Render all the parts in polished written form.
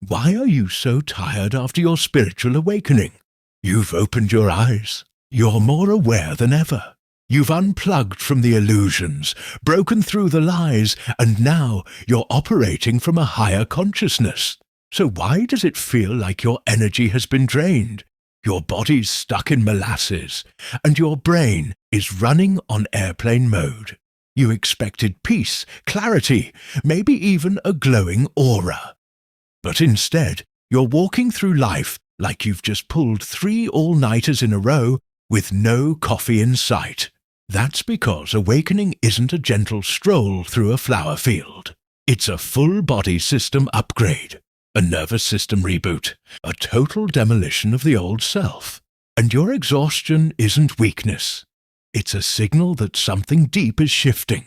Why are you so tired after your spiritual awakening? You've opened your eyes. You're more aware than ever. You've unplugged from the illusions, broken through the lies, and now you're operating from a higher consciousness. So why does it feel like your energy has been drained? Your body's stuck in molasses, and your brain is running on airplane mode. You expected peace, clarity, maybe even a glowing aura. But instead, you're walking through life like you've just pulled 3 all-nighters in a row with no coffee in sight. That's because awakening isn't a gentle stroll through a flower field. It's a full-body system upgrade, a nervous system reboot, a total demolition of the old self. And your exhaustion isn't weakness. It's a signal that something deep is shifting.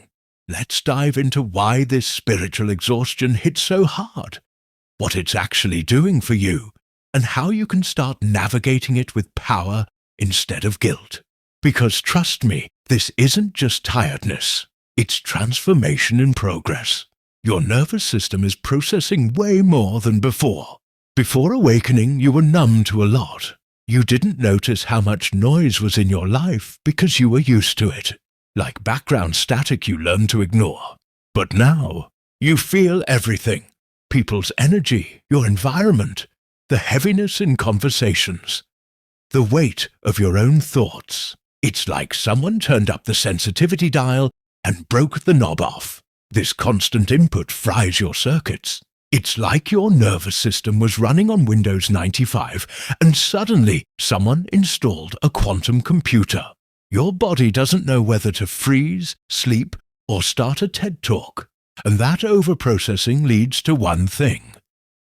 Let's dive into why this spiritual exhaustion hits so hard, what it's actually doing for you, and how you can start navigating it with power instead of guilt. Because trust me, this isn't just tiredness. It's transformation in progress. Your nervous system is processing way more than before. Before awakening, you were numb to a lot. You didn't notice how much noise was in your life because you were used to it, like background static you learned to ignore. But now, you feel everything. People's energy, your environment, the heaviness in conversations, the weight of your own thoughts. It's like someone turned up the sensitivity dial and broke the knob off. This constant input fries your circuits. It's like your nervous system was running on Windows 95 and suddenly someone installed a quantum computer. Your body doesn't know whether to freeze, sleep, or start a TED Talk. And that overprocessing leads to one thing: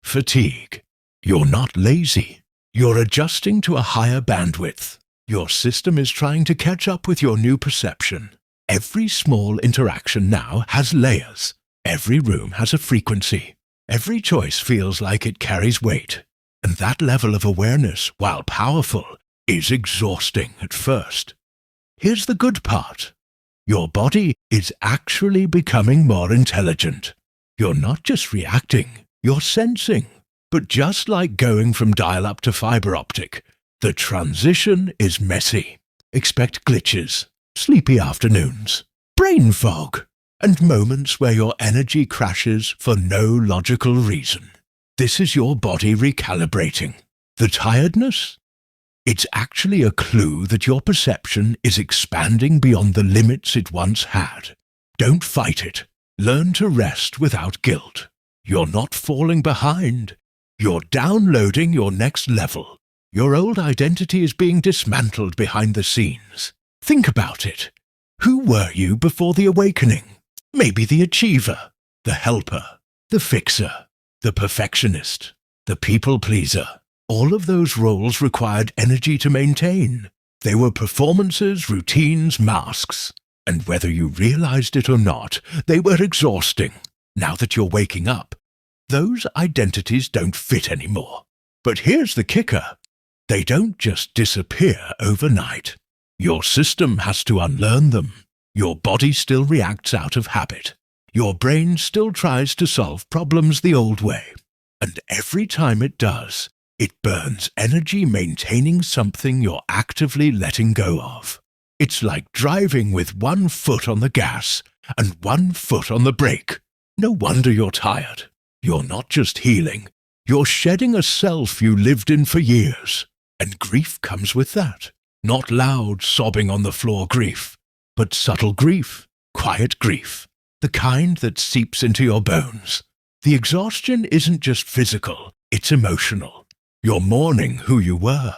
fatigue. You're not lazy. You're adjusting to a higher bandwidth. Your system is trying to catch up with your new perception. Every small interaction now has layers. Every room has a frequency. Every choice feels like it carries weight. And that level of awareness, while powerful, is exhausting at first. Here's the good part. Your body is actually becoming more intelligent. You're not just reacting, you're sensing. But just like going from dial-up to fiber optic, the transition is messy. Expect glitches, sleepy afternoons, brain fog, and moments where your energy crashes for no logical reason. This is your body recalibrating. The tiredness? It's actually a clue that your perception is expanding beyond the limits it once had. Don't fight it. Learn to rest without guilt. You're not falling behind. You're downloading your next level. Your old identity is being dismantled behind the scenes. Think about it. Who were you before the awakening? Maybe the achiever, the helper, the fixer, the perfectionist, the people-pleaser. All of those roles required energy to maintain. They were performances, routines, masks. And whether you realized it or not, they were exhausting. Now that you're waking up, those identities don't fit anymore. But here's the kicker. They don't just disappear overnight. Your system has to unlearn them. Your body still reacts out of habit. Your brain still tries to solve problems the old way. And every time it does, it burns energy maintaining something you're actively letting go of. It's like driving with 1 foot on the gas and 1 foot on the brake. No wonder you're tired. You're not just healing. You're shedding a self you lived in for years. And grief comes with that. Not loud, sobbing on the floor grief, but subtle grief, quiet grief, the kind that seeps into your bones. The exhaustion isn't just physical, it's emotional. You're mourning who you were.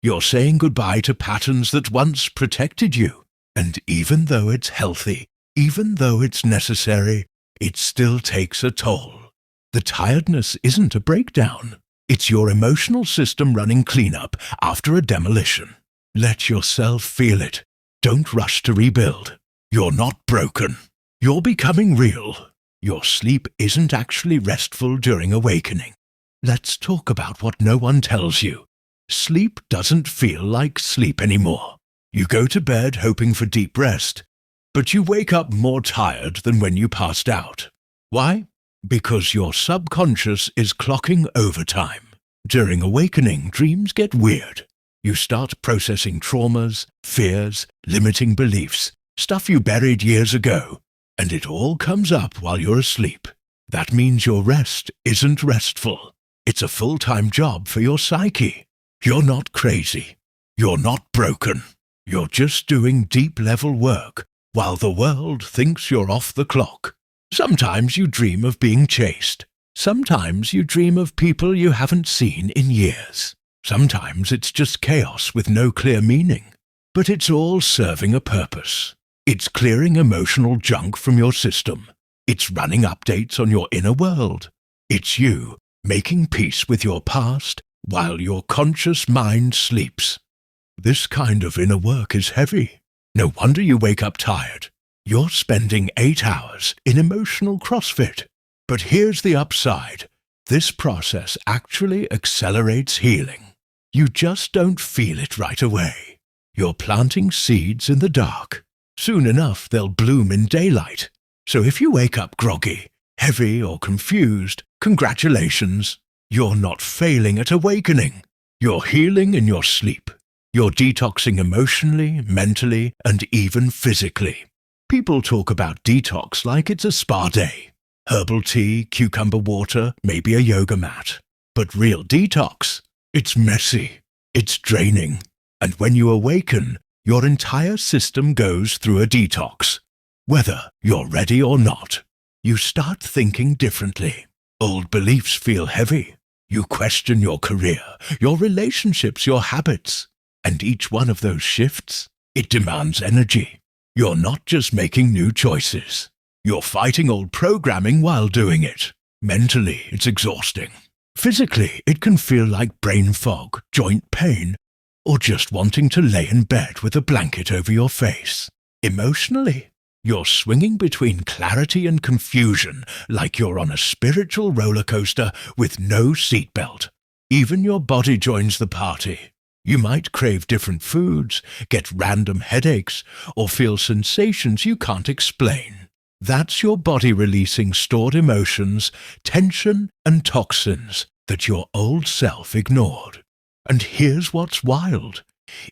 You're saying goodbye to patterns that once protected you. And even though it's healthy, even though it's necessary, it still takes a toll. The tiredness isn't a breakdown. It's your emotional system running cleanup after a demolition. Let yourself feel it. Don't rush to rebuild. You're not broken. You're becoming real. Your sleep isn't actually restful during awakening. Let's talk about what no one tells you. Sleep doesn't feel like sleep anymore. You go to bed hoping for deep rest, but you wake up more tired than when you passed out. Why? Because your subconscious is clocking overtime. During awakening, dreams get weird. You start processing traumas, fears, limiting beliefs, stuff you buried years ago, and it all comes up while you're asleep. That means your rest isn't restful. It's a full-time job for your psyche. You're not crazy. You're not broken. You're just doing deep-level work while the world thinks you're off the clock. Sometimes you dream of being chased. Sometimes you dream of people you haven't seen in years. Sometimes it's just chaos with no clear meaning. But it's all serving a purpose. It's clearing emotional junk from your system. It's running updates on your inner world. It's you making peace with your past while your conscious mind sleeps. This kind of inner work is heavy. No wonder you wake up tired. You're spending 8 hours in emotional CrossFit. But here's the upside. This process actually accelerates healing. You just don't feel it right away. You're planting seeds in the dark. Soon enough, they'll bloom in daylight. So if you wake up groggy, heavy or confused, congratulations. You're not failing at awakening. You're healing in your sleep. You're detoxing emotionally, mentally, and even physically. People talk about detox like it's a spa day. Herbal tea, cucumber water, maybe a yoga mat. But real detox, it's messy. It's draining. And when you awaken, your entire system goes through a detox. Whether you're ready or not, you start thinking differently. Old beliefs feel heavy. You question your career, your relationships, your habits. And each one of those shifts, it demands energy. You're not just making new choices. You're fighting old programming while doing it. Mentally, it's exhausting. Physically, it can feel like brain fog, joint pain, or just wanting to lay in bed with a blanket over your face. Emotionally, you're swinging between clarity and confusion like you're on a spiritual roller coaster with no seatbelt. Even your body joins the party. You might crave different foods, get random headaches, or feel sensations you can't explain. That's your body releasing stored emotions, tension, and toxins that your old self ignored. And here's what's wild.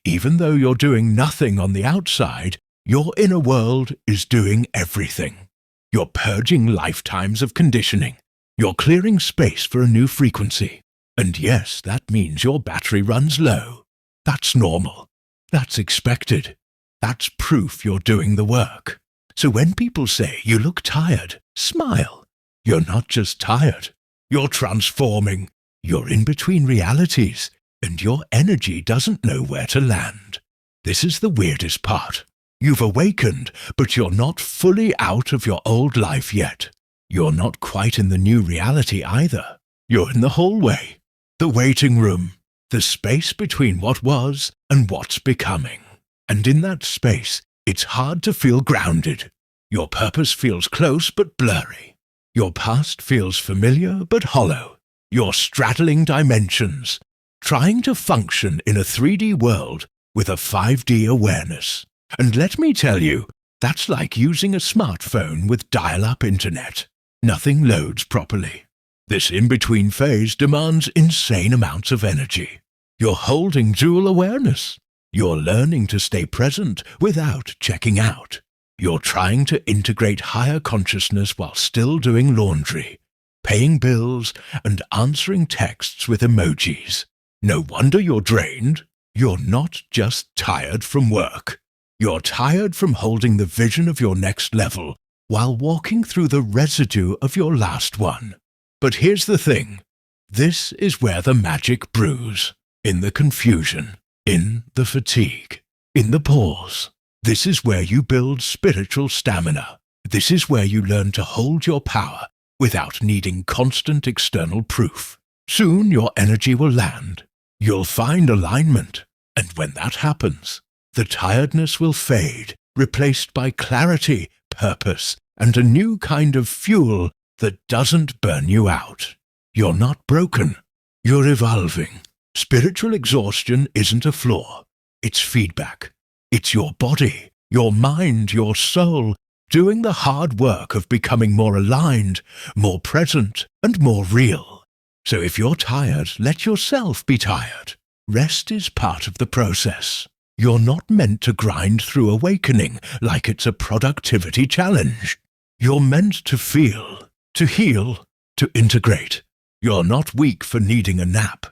Even though you're doing nothing on the outside, your inner world is doing everything. You're purging lifetimes of conditioning. You're clearing space for a new frequency. And yes, that means your battery runs low. That's normal. That's expected. That's proof you're doing the work. So when people say you look tired, smile. You're not just tired. You're transforming. You're in between realities, and your energy doesn't know where to land. This is the weirdest part. You've awakened, but you're not fully out of your old life yet. You're not quite in the new reality either. You're in the hallway, the waiting room, the space between what was and what's becoming. And in that space, it's hard to feel grounded. Your purpose feels close but blurry. Your past feels familiar but hollow. You're straddling dimensions, trying to function in a 3D world with a 5D awareness. And let me tell you, that's like using a smartphone with dial-up internet. Nothing loads properly. This in-between phase demands insane amounts of energy. You're holding dual awareness. You're learning to stay present without checking out. You're trying to integrate higher consciousness while still doing laundry, paying bills, and answering texts with emojis. No wonder you're drained. You're not just tired from work. You're tired from holding the vision of your next level while walking through the residue of your last one. But here's the thing. This is where the magic brews. In the confusion, in the fatigue, in the pause. This is where you build spiritual stamina. This is where you learn to hold your power without needing constant external proof. Soon your energy will land. You'll find alignment. And when that happens, the tiredness will fade, replaced by clarity, purpose, and a new kind of fuel that doesn't burn you out. You're not broken. You're evolving. Spiritual exhaustion isn't a flaw. It's feedback. It's your body, your mind, your soul doing the hard work of becoming more aligned, more present, and more real. So if you're tired, let yourself be tired. Rest is part of the process. You're not meant to grind through awakening like it's a productivity challenge. You're meant to feel, to heal, to integrate. You're not weak for needing a nap.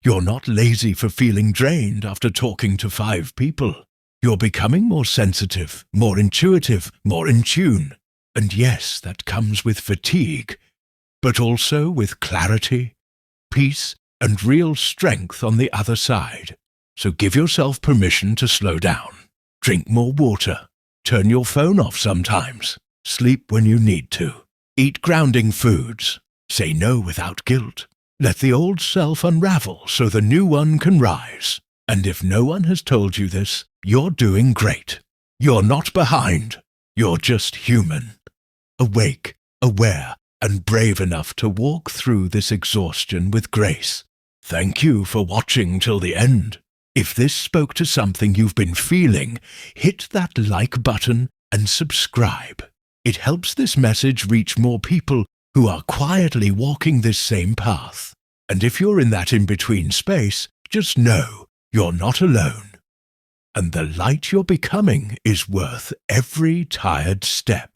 You're not lazy for feeling drained after talking to 5 people. You're becoming more sensitive, more intuitive, more in tune. And yes, that comes with fatigue, but also with clarity, peace, and real strength on the other side. So give yourself permission to slow down. Drink more water. Turn your phone off sometimes. Sleep when you need to. Eat grounding foods. Say no without guilt. Let the old self unravel so the new one can rise. And if no one has told you this, you're doing great. You're not behind. You're just human. Awake, aware, and brave enough to walk through this exhaustion with grace. Thank you for watching till the end. If this spoke to something you've been feeling, hit that like button and subscribe. It helps this message reach more people who are quietly walking this same path. And if you're in that in-between space, just know you're not alone. And the light you're becoming is worth every tired step.